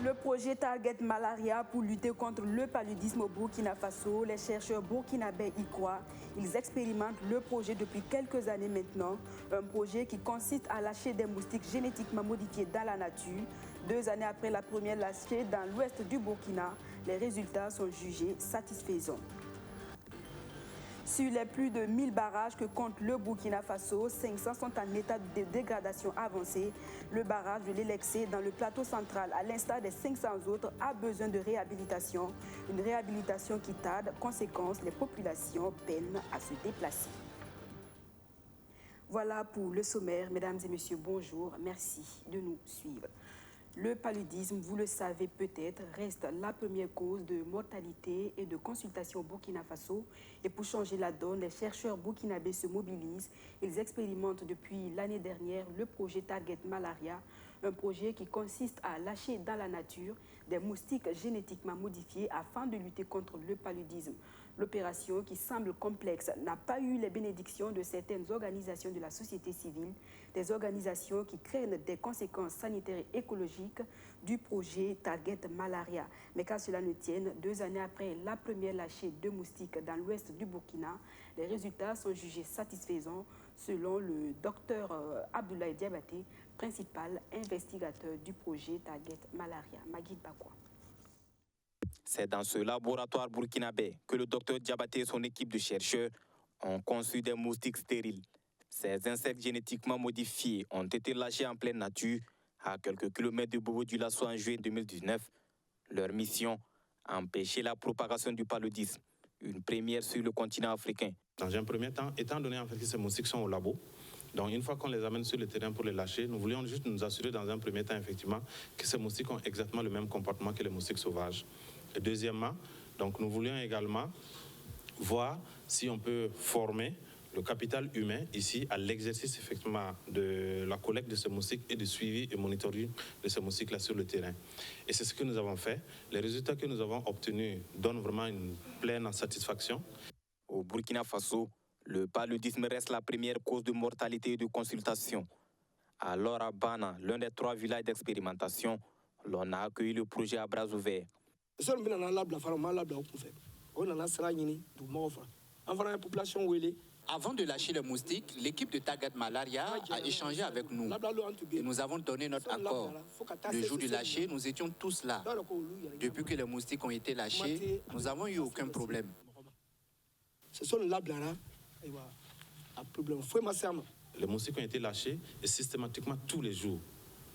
Le projet Target Malaria pour lutter contre le paludisme au Burkina Faso, les chercheurs burkinabés y croient. Ils expérimentent le projet depuis quelques années maintenant. Un projet qui consiste à lâcher des moustiques génétiquement modifiés dans la nature. 2 années après la première lâchée dans l'ouest du Burkina, les résultats sont jugés satisfaisants. Sur les plus de 1000 barrages que compte le Burkina Faso, 500 sont en état de dégradation avancée. Le barrage de l'Elexé dans le plateau central, à l'instar des 500 autres, a besoin de réhabilitation. Une réhabilitation qui tarde. Conséquence, les populations peinent à se déplacer. Voilà pour le sommaire. Mesdames et messieurs, bonjour. Merci de nous suivre. Le paludisme, vous le savez peut-être, reste la première cause de mortalité et de consultation au Burkina Faso. Et pour changer la donne, les chercheurs burkinabés se mobilisent. Ils expérimentent depuis l'année dernière le projet Target Malaria, un projet qui consiste à lâcher dans la nature des moustiques génétiquement modifiés afin de lutter contre le paludisme. L'opération, qui semble complexe, n'a pas eu les bénédictions de certaines organisations de la société civile, des organisations qui craignent des conséquences sanitaires et écologiques du projet Target Malaria. Mais qu'à cela ne tienne, 2 années après la première lâchée de moustiques dans l'ouest du Burkina, les résultats sont jugés satisfaisants selon le docteur Abdoulaye Diabaté, principal investigateur du projet Target Malaria. Maguide Bakwa. C'est dans ce laboratoire burkinabé que le docteur Diabaté et son équipe de chercheurs ont conçu des moustiques stériles. Ces insectes génétiquement modifiés ont été lâchés en pleine nature à quelques kilomètres de Bobo-Dioulasso en juillet 2019. Leur mission, empêcher la propagation du paludisme, une première sur le continent africain. Dans un premier temps, étant donné en fait que ces moustiques sont au labo, donc une fois qu'on les amène sur le terrain pour les lâcher, nous voulions juste nous assurer dans un premier temps effectivement que ces moustiques ont exactement le même comportement que les moustiques sauvages. Et deuxièmement, donc nous voulions également voir si on peut former le capital humain ici à l'exercice effectivement de la collecte de ces moustiques et de suivi et monitoring de ces moustiques-là sur le terrain. Et c'est ce que nous avons fait. Les résultats que nous avons obtenus donnent vraiment une pleine satisfaction. Au Burkina Faso, le paludisme reste la première cause de mortalité et de consultation. Alors à Bana, l'un des 3 villages d'expérimentation, l'on a accueilli le projet à bras ouverts. Avant de lâcher le moustique, l'équipe de Target Malaria a échangé avec nous et nous avons donné notre accord. Le jour du lâcher, nous étions tous là. Depuis que les moustiques ont été lâchés, nous n'avons eu aucun problème. Les moustiques ont été lâchés et systématiquement tous les jours,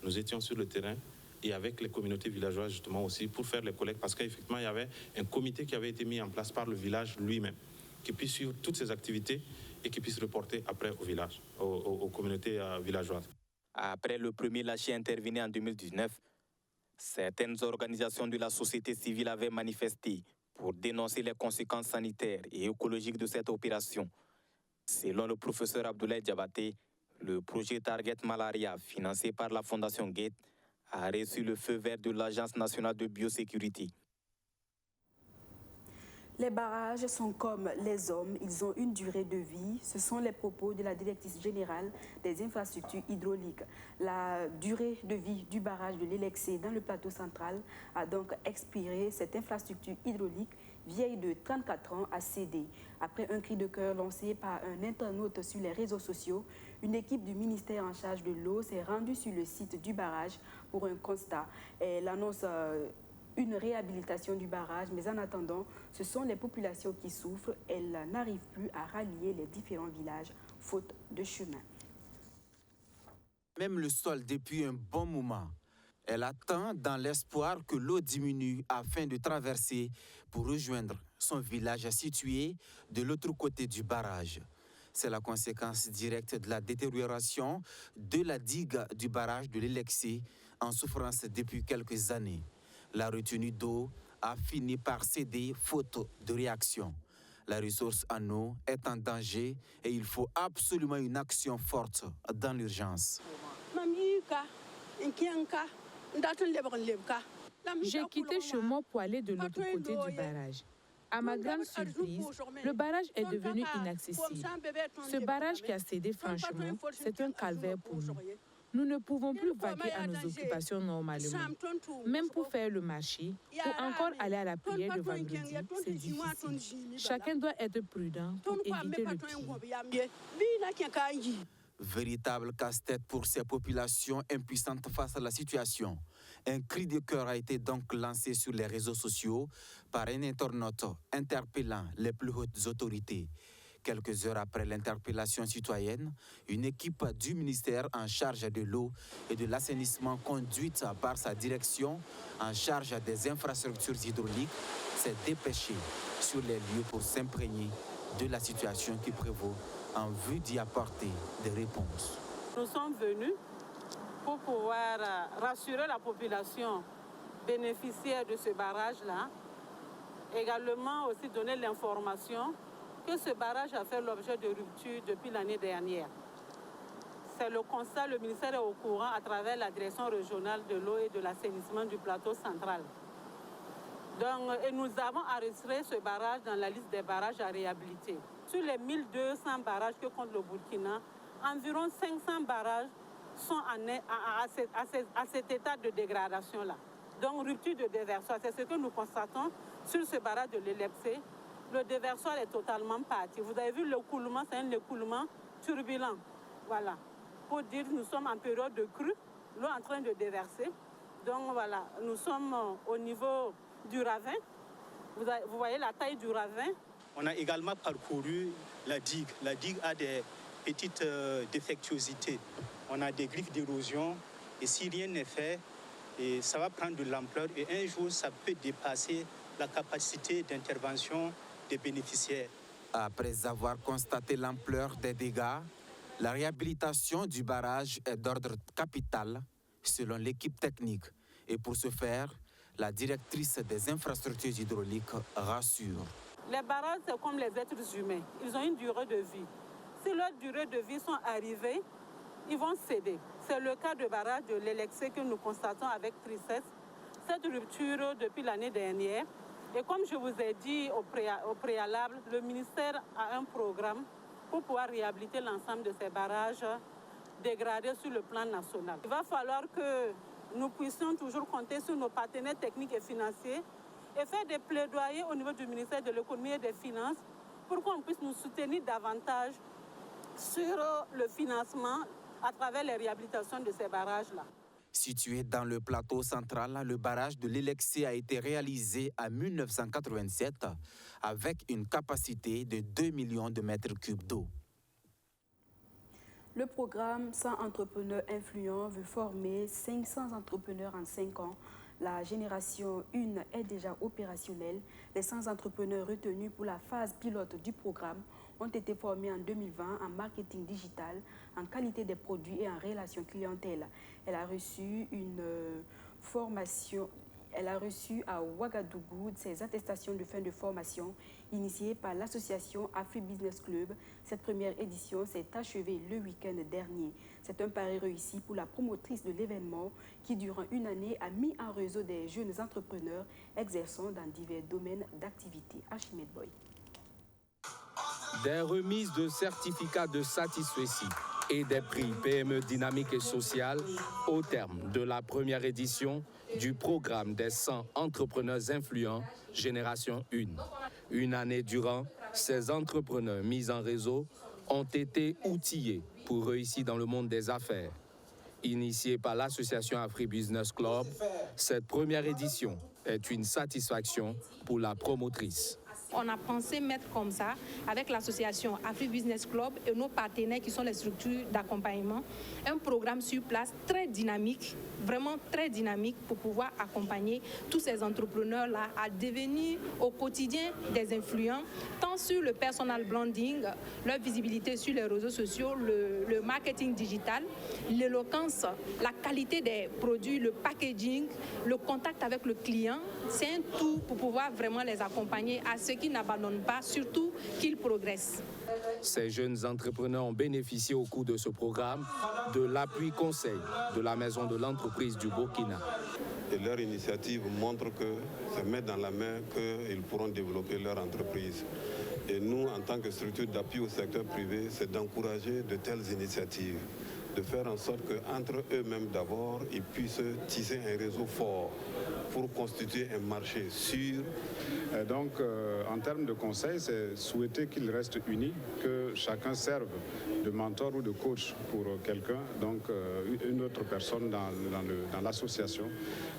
nous étions sur le terrain et avec les communautés villageoises justement aussi pour faire les collectes parce qu'effectivement il y avait un comité qui avait été mis en place par le village lui-même qui puisse suivre toutes ces activités et qui puisse reporter après au village, aux communautés villageoises. Après le premier lâcher intervenu en 2019, certaines organisations de la société civile avaient manifesté pour dénoncer les conséquences sanitaires et écologiques de cette opération. Selon le professeur Abdoulaye Diabaté, le projet Target Malaria, financé par la Fondation Gates, a reçu le feu vert de l'Agence nationale de biosécurité. Les barrages sont comme les hommes, ils ont une durée de vie. Ce sont les propos de la directrice générale des infrastructures hydrauliques. La durée de vie du barrage de l'Elexé dans le plateau central a donc expiré. Cette infrastructure hydraulique vieille de 34 ans a cédé. Après un cri de cœur lancé par un internaute sur les réseaux sociaux, une équipe du ministère en charge de l'eau s'est rendue sur le site du barrage pour un constat. Elle annonce une réhabilitation du barrage, mais en attendant, ce sont les populations qui souffrent. Elles n'arrivent plus à rallier les différents villages, faute de chemin. Même le sol depuis un bon moment. Elle attend dans l'espoir que l'eau diminue afin de traverser pour rejoindre son village situé de l'autre côté du barrage. C'est la conséquence directe de la détérioration de la digue du barrage de l'Elexé en souffrance depuis quelques années. La retenue d'eau a fini par céder faute de réaction. La ressource en eau est en danger et il faut absolument une action forte dans l'urgence. J'ai quitté chez moi pour aller de l'autre côté du barrage. À ma grande surprise, le barrage est devenu inaccessible. Ce barrage qui a cédé franchement, c'est un calvaire pour nous. Nous ne pouvons plus vaquer à nos occupations normalement. Même pour faire le marché ou encore aller à la prière de vendredi, c'est difficile. Chacun doit être prudent pour éviter le pire. Véritable casse-tête pour ces populations impuissantes face à la situation. Un cri de cœur a été donc lancé sur les réseaux sociaux par un internaute interpellant les plus hautes autorités. Quelques heures après l'interpellation citoyenne, une équipe du ministère en charge de l'eau et de l'assainissement conduite par sa direction en charge des infrastructures hydrauliques s'est dépêchée sur les lieux pour s'imprégner de la situation qui prévaut en vue d'y apporter des réponses. Nous sommes venus pour pouvoir rassurer la population bénéficiaire de ce barrage-là, également aussi donner l'information que ce barrage a fait l'objet de rupture depuis l'année dernière. C'est le constat, le ministère est au courant à travers la direction régionale de l'eau et de l'assainissement du plateau central. Donc, et nous avons enregistré ce barrage dans la liste des barrages à réhabiliter. Sur les 1200 barrages que compte le Burkina, environ 500 barrages sont à cet état de dégradation-là. Donc, rupture de déversoir, c'est ce que nous constatons sur ce barrage de l'Elepsé. Le déversoir est totalement parti. Vous avez vu l'écoulement, c'est un écoulement turbulent. Voilà. Pour dire que nous sommes en période de crue, l'eau est en train de déverser. Donc voilà, nous sommes au niveau du ravin. Vous voyez la taille du ravin. On a également parcouru la digue. La digue a des petites défectuosités. On a des griffes d'érosion et si rien n'est fait, et ça va prendre de l'ampleur et un jour, ça peut dépasser la capacité d'intervention des bénéficiaires. Après avoir constaté l'ampleur des dégâts, la réhabilitation du barrage est d'ordre capital selon l'équipe technique. Et pour ce faire, la directrice des infrastructures hydrauliques rassure. Les barrages, c'est comme les êtres humains. Ils ont une durée de vie. Si leur durée de vie sont arrivées, ils vont céder. C'est le cas du barrage de l'Elexé que nous constatons avec tristesse. Cette rupture depuis l'année dernière. Et comme je vous ai dit au préalable, le ministère a un programme pour pouvoir réhabiliter l'ensemble de ces barrages dégradés sur le plan national. Il va falloir que nous puissions toujours compter sur nos partenaires techniques et financiers et faire des plaidoyers au niveau du ministère de l'économie et des finances pour qu'on puisse nous soutenir davantage sur le financement à travers les réhabilitations de ces barrages-là. Situé dans le plateau central, le barrage de l'Elexé a été réalisé en 1987 avec une capacité de 2 millions de mètres cubes d'eau. Le programme 100 entrepreneurs influents veut former 500 entrepreneurs en 5 ans. La génération 1 est déjà opérationnelle. Les 100 entrepreneurs retenus pour la phase pilote du programme ont été formés en 2020 en marketing digital, en qualité des produits et en relations clientèle. Elle a reçu une formation. Elle a reçu à Ouagadougou ses attestations de fin de formation initiées par l'association Afri-Business Club. Cette première édition s'est achevée le week-end dernier. C'est un pari réussi pour la promotrice de l'événement qui, durant une année, a mis en réseau des jeunes entrepreneurs exerçant dans divers domaines d'activité. Archimède Boy. Des remises de certificats de satisfecit et des prix PME dynamique et sociale au terme de la première édition du programme des 100 entrepreneurs influents Génération 1. Une année durant, ces entrepreneurs mis en réseau ont été outillés pour réussir dans le monde des affaires. Initiée par l'association Afri-Business Club, cette première édition est une satisfaction pour la promotrice. On a pensé mettre comme ça, avec l'association Afri-Business Club et nos partenaires qui sont les structures d'accompagnement, un programme sur place très dynamique, vraiment très dynamique pour pouvoir accompagner tous ces entrepreneurs-là à devenir au quotidien des influents, tant sur le personal branding, leur visibilité sur les réseaux sociaux, le marketing digital, l'éloquence, la qualité des produits, le packaging, le contact avec le client. C'est un tout pour pouvoir vraiment les accompagner à ceux qui n'abandonnent pas, surtout qu'ils progressent. Ces jeunes entrepreneurs ont bénéficié au cours de ce programme de l'appui conseil de la Maison de l'entreprise du Burkina. Et leur initiative montre que c'est mettre dans la main qu'ils pourront développer leur entreprise. Et nous, en tant que structure d'appui au secteur privé, c'est d'encourager de telles initiatives, de faire en sorte qu'entre eux-mêmes d'abord, ils puissent tisser un réseau fort pour constituer un marché sûr. Et donc, en termes de conseil, c'est souhaiter qu'ils restent unis, que chacun serve de mentor ou de coach pour quelqu'un, donc une autre personne dans l'association,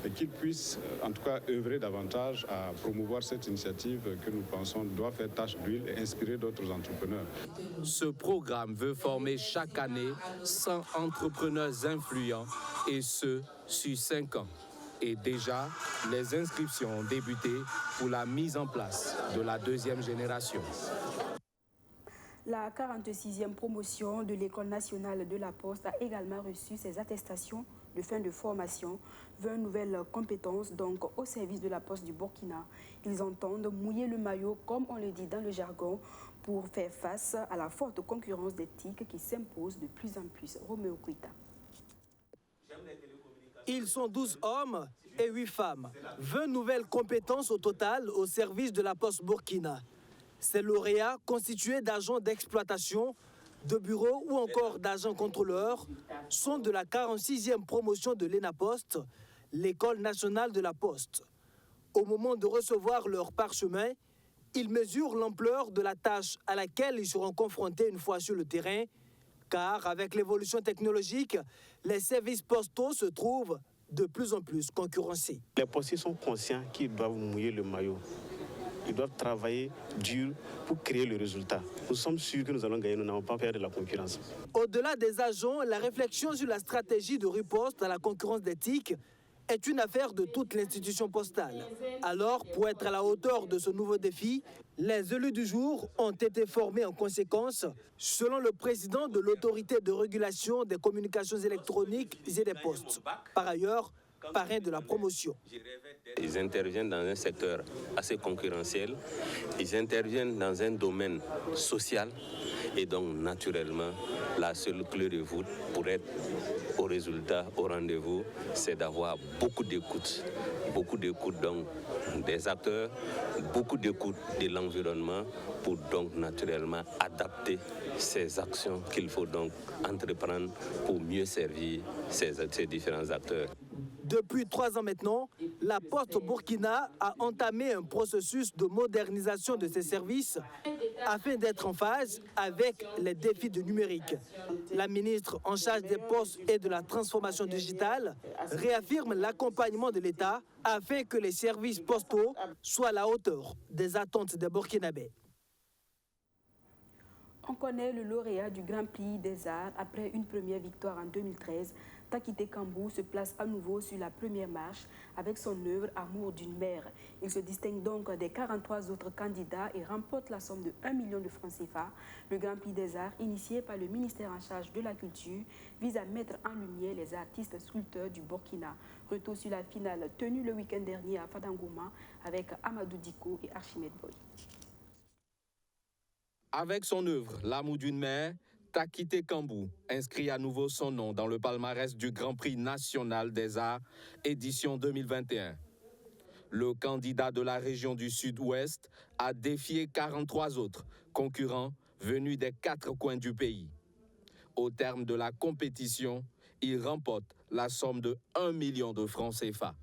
et qu'ils puissent en tout cas œuvrer davantage à promouvoir cette initiative que nous pensons doit faire tache d'huile et inspirer d'autres entrepreneurs. Ce programme veut former chaque année 100 entrepreneurs influents, et ce, sur 5 ans. Et déjà, les inscriptions ont débuté pour la mise en place de la 2e génération. La 46e promotion de l'École nationale de la Poste a également reçu ses attestations de fin de formation, 20 nouvelles compétences donc au service de la Poste du Burkina. Ils entendent mouiller le maillot, comme on le dit dans le jargon, pour faire face à la forte concurrence des TIC qui s'impose de plus en plus. Roméo Kuita. Ils sont 12 hommes et 8 femmes. 20 nouvelles compétences au total au service de la Poste Burkina. Ces lauréats, constitués d'agents d'exploitation, de bureaux ou encore d'agents contrôleurs, sont de la 46e promotion de l'ENAPOST, l'École nationale de la Poste. Au moment de recevoir leur parchemin, ils mesurent l'ampleur de la tâche à laquelle ils seront confrontés une fois sur le terrain, car avec l'évolution technologique, les services postaux se trouvent de plus en plus concurrencés. Les postiers sont conscients qu'ils doivent mouiller le maillot. Ils doivent travailler dur pour créer le résultat. Nous sommes sûrs que nous allons gagner, nous n'avons pas peur de la concurrence. Au-delà des agents, la réflexion sur la stratégie de riposte à la concurrence des TIC est une affaire de toute l'institution postale. Alors, pour être à la hauteur de ce nouveau défi, les élus du jour ont été formés en conséquence, selon le président de l'autorité de régulation des communications électroniques et des postes. Par ailleurs, parrain de la promotion. Ils interviennent dans un secteur assez concurrentiel, ils interviennent dans un domaine social et donc naturellement, la seule clé de voûte pour être au résultat, au rendez-vous, c'est d'avoir beaucoup d'écoute donc des acteurs, beaucoup d'écoute de l'environnement pour donc naturellement adapter ces actions qu'il faut donc entreprendre pour mieux servir ces différents acteurs. Depuis 3 ans maintenant, la Poste Burkina a entamé un processus de modernisation de ses services afin d'être en phase avec les défis du numérique. La ministre en charge des postes et de la transformation digitale réaffirme l'accompagnement de l'État afin que les services postaux soient à la hauteur des attentes des Burkinabés. On connaît le lauréat du Grand Prix des Arts après une première victoire en 2013. Takité Kambou se place à nouveau sur la première marche avec son œuvre Amour d'une mère. Il se distingue donc des 43 autres candidats et remporte la somme de 1 million de francs CFA. Le Grand Prix des Arts, initié par le ministère en charge de la Culture, vise à mettre en lumière les artistes sculpteurs du Burkina. Retour sur la finale tenue le week-end dernier à Fadangouma avec Amadou Diko et Archimède Boy. Avec son œuvre L'amour d'une mère, Takité Kambou inscrit à nouveau son nom dans le palmarès du Grand Prix national des arts, édition 2021. Le candidat de la région du Sud-Ouest a défié 43 autres concurrents venus des 4 coins du pays. Au terme de la compétition, il remporte la somme de 1 million de francs CFA.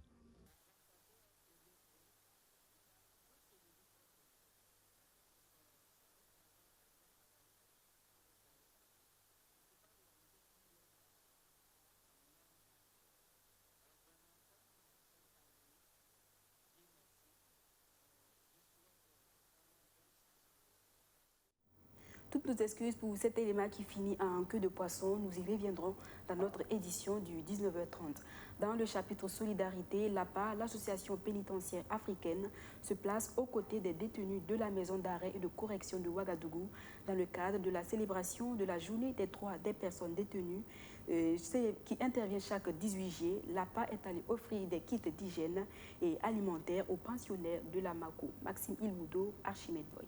Toutes nos excuses pour cet élément qui finit en queue de poisson. Nous y reviendrons dans notre édition du 19h30. Dans le chapitre Solidarité, l'APA, l'association pénitentiaire africaine, se place aux côtés des détenus de la maison d'arrêt et de correction de Ouagadougou dans le cadre de la célébration de la journée des droits des personnes détenues qui intervient chaque 18 juillet. L'APA est allé offrir des kits d'hygiène et alimentaires aux pensionnaires de la MACO. Maxime Ilmoudo, Archimède Boy.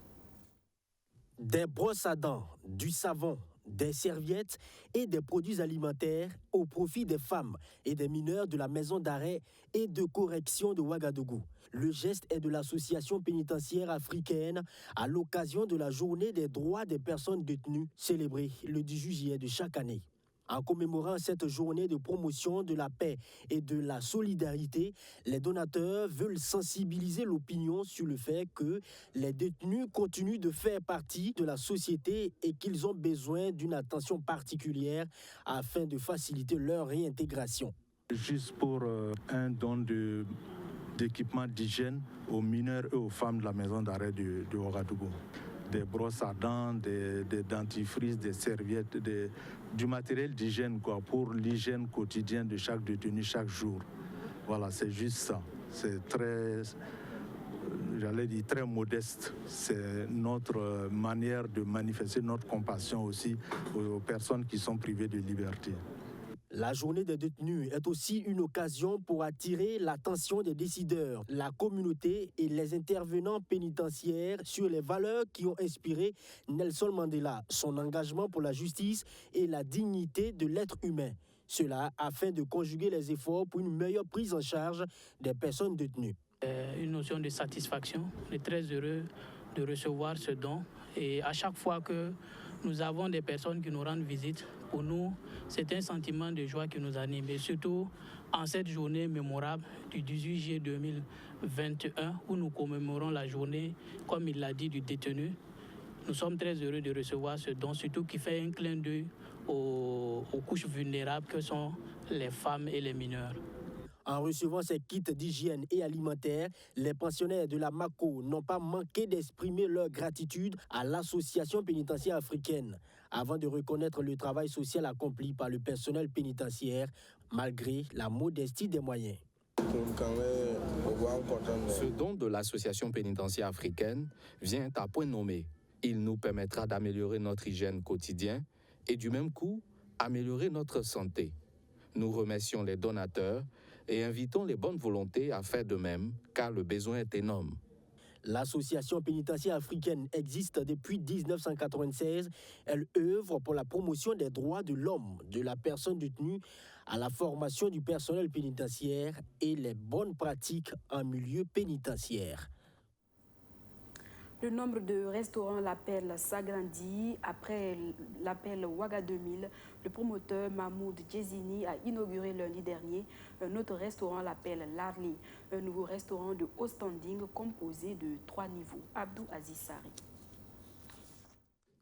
Des brosses à dents, du savon, des serviettes et des produits alimentaires au profit des femmes et des mineurs de la maison d'arrêt et de correction de Ouagadougou. Le geste est de l'association pénitentiaire africaine à l'occasion de la journée des droits des personnes détenues célébrée le 18 juillet de chaque année. En commémorant cette journée de promotion de la paix et de la solidarité, les donateurs veulent sensibiliser l'opinion sur le fait que les détenus continuent de faire partie de la société et qu'ils ont besoin d'une attention particulière afin de faciliter leur réintégration. Juste pour un don d'équipement d'hygiène aux mineurs et aux femmes de la maison d'arrêt de Ouagadougou. Des brosses à dents, des dentifrices, des serviettes, du matériel d'hygiène pour l'hygiène quotidienne de chaque détenu chaque jour. Voilà, c'est juste ça. C'est très, très modeste. C'est notre manière de manifester notre compassion aussi aux personnes qui sont privées de liberté. La journée des détenus est aussi une occasion pour attirer l'attention des décideurs, la communauté et les intervenants pénitentiaires sur les valeurs qui ont inspiré Nelson Mandela, son engagement pour la justice et la dignité de l'être humain. Cela afin de conjuguer les efforts pour une meilleure prise en charge des personnes détenues. Une notion de satisfaction. On est très heureux de recevoir ce don et à chaque fois que nous avons des personnes qui nous rendent visite, pour nous, c'est un sentiment de joie qui nous anime. Et surtout, en cette journée mémorable du 18 juillet 2021, où nous commémorons la journée, comme il l'a dit, du détenu, nous sommes très heureux de recevoir ce don, surtout qui fait un clin d'œil aux couches vulnérables que sont les femmes et les mineurs. En recevant ces kits d'hygiène et alimentaire, les pensionnaires de la MACO n'ont pas manqué d'exprimer leur gratitude à l'association pénitentiaire africaine, avant de reconnaître le travail social accompli par le personnel pénitentiaire, malgré la modestie des moyens. Ce don de l'association pénitentiaire africaine vient à point nommé. Il nous permettra d'améliorer notre hygiène quotidienne et du même coup, améliorer notre santé. Nous remercions les donateurs et invitons les bonnes volontés à faire de même, car le besoin est énorme. L'association pénitentiaire africaine existe depuis 1996. Elle œuvre pour la promotion des droits de l'homme, de la personne détenue, à la formation du personnel pénitentiaire et les bonnes pratiques en milieu pénitentiaire. Le nombre de restaurants La Perle s'agrandit. Après l'appel Ouaga 2000, le promoteur Mahmoud Djezini a inauguré lundi dernier un autre restaurant La Perle L'Arlé, un nouveau restaurant de haut standing composé de 3 niveaux. Abdou Aziz Sari.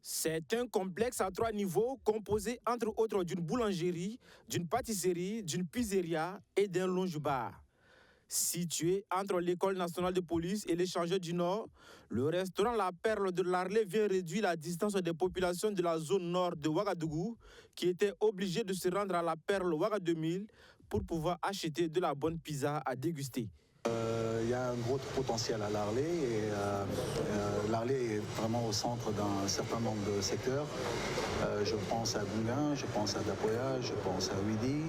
C'est un complexe à 3 niveaux composé entre autres d'une boulangerie, d'une pâtisserie, d'une pizzeria et d'un lounge-bar. Situé entre l'École nationale de police et l'échangeur du Nord, le restaurant La Perle de l'Arlé vient réduire la distance des populations de la zone nord de Ouagadougou qui étaient obligées de se rendre à La Perle Ouaga 2000 pour pouvoir acheter de la bonne pizza à déguster. Il y a un gros potentiel à l'Arlé et l'Arlé est vraiment au centre d'un certain nombre de secteurs. Je pense à Gounguin, je pense à Dapoya, je pense à Ouidi,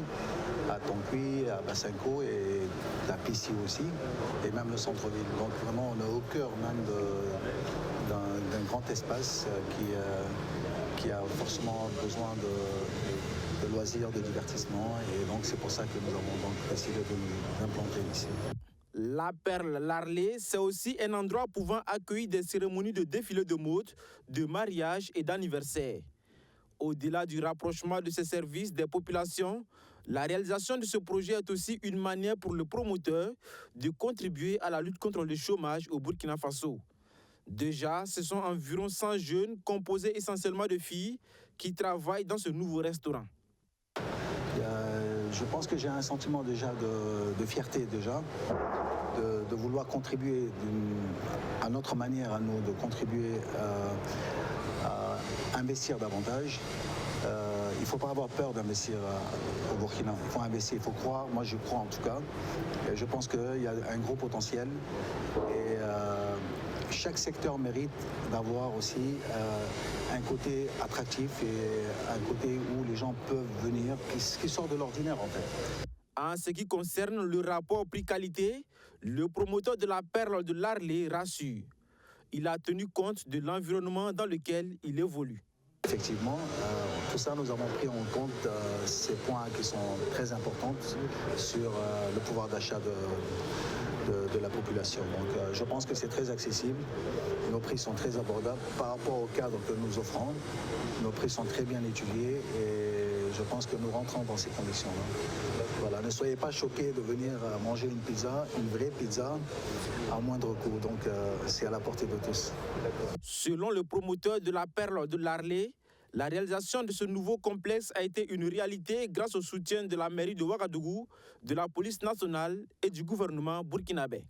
à Tonkui, à Bassinko et la Pissi aussi, et même le centre-ville. Donc vraiment on est au cœur même d'un grand espace qui a forcément besoin de loisirs, de divertissement, et donc c'est pour ça que nous avons donc décidé de nous implanter ici. La Perle L'Arlé, c'est aussi un endroit pouvant accueillir des cérémonies de défilé de mode, de mariage et d'anniversaire. Au-delà du rapprochement de ces services des populations, la réalisation de ce projet est aussi une manière pour le promoteur de contribuer à la lutte contre le chômage au Burkina Faso. Déjà, ce sont environ 100 jeunes, composés essentiellement de filles, qui travaillent dans ce nouveau restaurant. Je pense que j'ai un sentiment déjà de fierté déjà, de vouloir contribuer à notre manière à nous, de contribuer à investir davantage. Il ne faut pas avoir peur d'investir au Burkina. Il faut investir, il faut croire. Moi, je crois en tout cas. Et je pense qu'il y a un gros potentiel. Et chaque secteur mérite d'avoir aussi un côté attractif et un côté où les gens peuvent venir, qui sort de l'ordinaire en fait. En ce qui concerne le rapport prix-qualité, le promoteur de La Perle de l'Arlé rassure. Il a tenu compte de l'environnement dans lequel il évolue. Effectivement, tout ça, nous avons pris en compte ces points qui sont très importants sur le pouvoir d'achat de la population. Donc je pense que c'est très accessible, nos prix sont très abordables par rapport au cadre que nous offrons, nos prix sont très bien étudiés et je pense que nous rentrons dans ces conditions-là. Voilà, ne soyez pas choqués de venir manger une vraie pizza à moindre coût, donc c'est à la portée de tous. Selon le promoteur de la perle de l'Arlé, la réalisation de ce nouveau complexe a été une réalité grâce au soutien de la mairie de Ouagadougou, de la police nationale et du gouvernement burkinabé.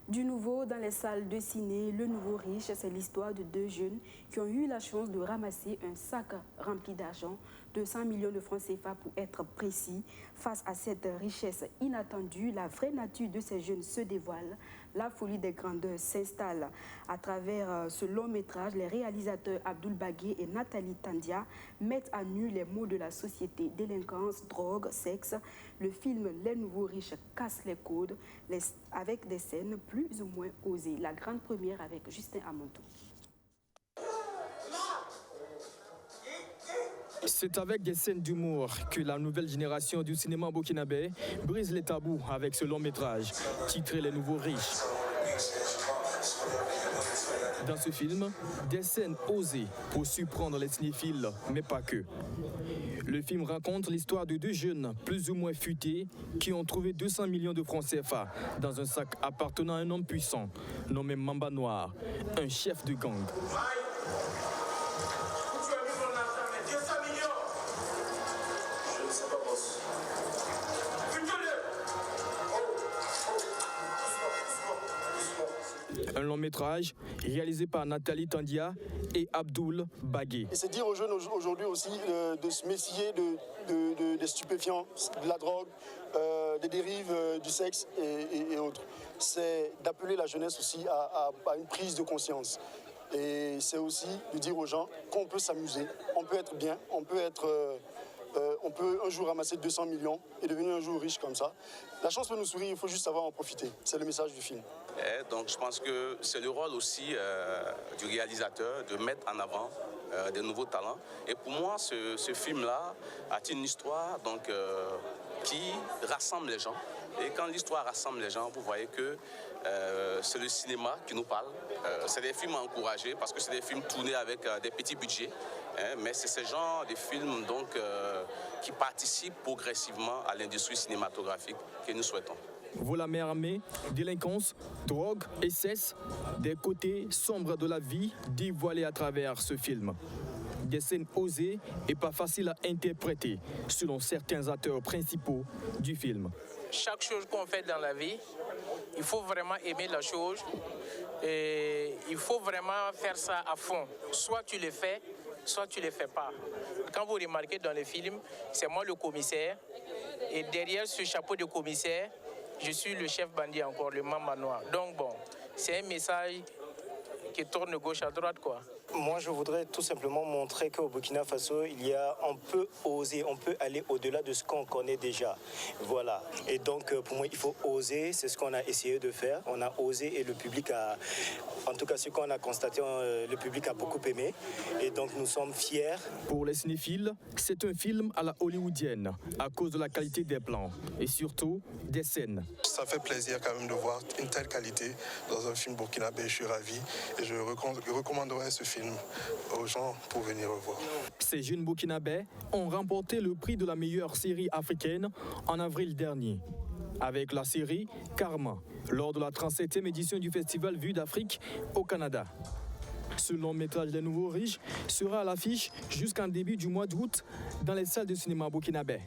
Du nouveau dans les salles de ciné, Le Nouveau Riche, c'est l'histoire de deux jeunes qui ont eu la chance de ramasser un sac rempli d'argent, 200 millions de francs CFA pour être précis. Face à cette richesse inattendue, la vraie nature de ces jeunes se dévoile. La folie des grandeurs s'installe. À travers ce long métrage, les réalisateurs Abdoul Bagué et Nathalie Tandia mettent à nu les maux de la société, délinquance, drogue, sexe. Le film Les Nouveaux Riches casse les codes avec des scènes plus ou moins osées. La grande première avec Justin Amontou. C'est avec des scènes d'humour que la nouvelle génération du cinéma burkinabé brise les tabous avec ce long métrage, titré Les Nouveaux Riches. Dans ce film, des scènes osées pour surprendre les cinéphiles, mais pas que. Le film raconte l'histoire de deux jeunes plus ou moins futés qui ont trouvé 200 millions de francs CFA dans un sac appartenant à un homme puissant, nommé Mamba Noir, un chef de gang. Un long métrage réalisé par Nathalie Tandia et Abdoul Bagué. Et c'est dire aux jeunes aujourd'hui aussi de se méfier des stupéfiants, de la drogue, des dérives du sexe et autres. C'est d'appeler la jeunesse aussi à une prise de conscience. Et c'est aussi de dire aux gens qu'on peut s'amuser, on peut être bien, on peut un jour ramasser 200 millions et devenir un jour riche comme ça. La chance peut nous sourire, il faut juste savoir en profiter. C'est le message du film. Donc je pense que c'est le rôle aussi du réalisateur de mettre en avant des nouveaux talents. Et pour moi, ce film-là a une histoire qui rassemble les gens. Et quand l'histoire rassemble les gens, vous voyez que c'est le cinéma qui nous parle. C'est des films à encourager parce que c'est des films tournés avec des petits budgets. Mais c'est ce genre de films qui participent progressivement à l'industrie cinématographique que nous souhaitons. Voilà mer armée, délinquance, drogue et cesse, des côtés sombres de la vie dévoilés à travers ce film. Des scènes osées et pas faciles à interpréter selon certains acteurs principaux du film. Chaque chose qu'on fait dans la vie, il faut vraiment aimer la chose et il faut vraiment faire ça à fond. Soit tu le fais, soit tu ne le fais pas. Quand vous remarquez dans le film, c'est moi le commissaire et derrière ce chapeau de commissaire, je suis le chef bandit encore, le Mamba Noir. Donc bon, c'est un message qui tourne de gauche à droite, quoi. Moi, je voudrais tout simplement montrer qu'au Burkina Faso, on peut oser, on peut aller au-delà de ce qu'on connaît déjà. Voilà. Et donc, pour moi, il faut oser. C'est ce qu'on a essayé de faire. On a osé et le public a, en tout cas, ce qu'on a constaté, le public a beaucoup aimé. Et donc, nous sommes fiers. Pour les cinéphiles, c'est un film à la hollywoodienne à cause de la qualité des plans et surtout des scènes. Ça fait plaisir quand même de voir une telle qualité dans un film burkinabé. Je suis ravi et je recommanderais ce film aux gens pour venir le voir. Ces jeunes burkinabés ont remporté le prix de la meilleure série africaine en avril dernier avec la série Karma lors de la 37e édition du festival Vue d'Afrique au Canada. Ce long métrage des Nouveaux Riches sera à l'affiche jusqu'en début du mois d'août dans les salles de cinéma burkinabé.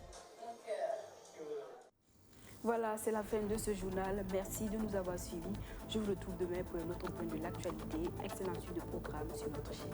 Voilà, c'est la fin de ce journal. Merci de nous avoir suivis. Je vous retrouve demain pour un autre point de l'actualité. Excellente suite de programme sur notre chaîne.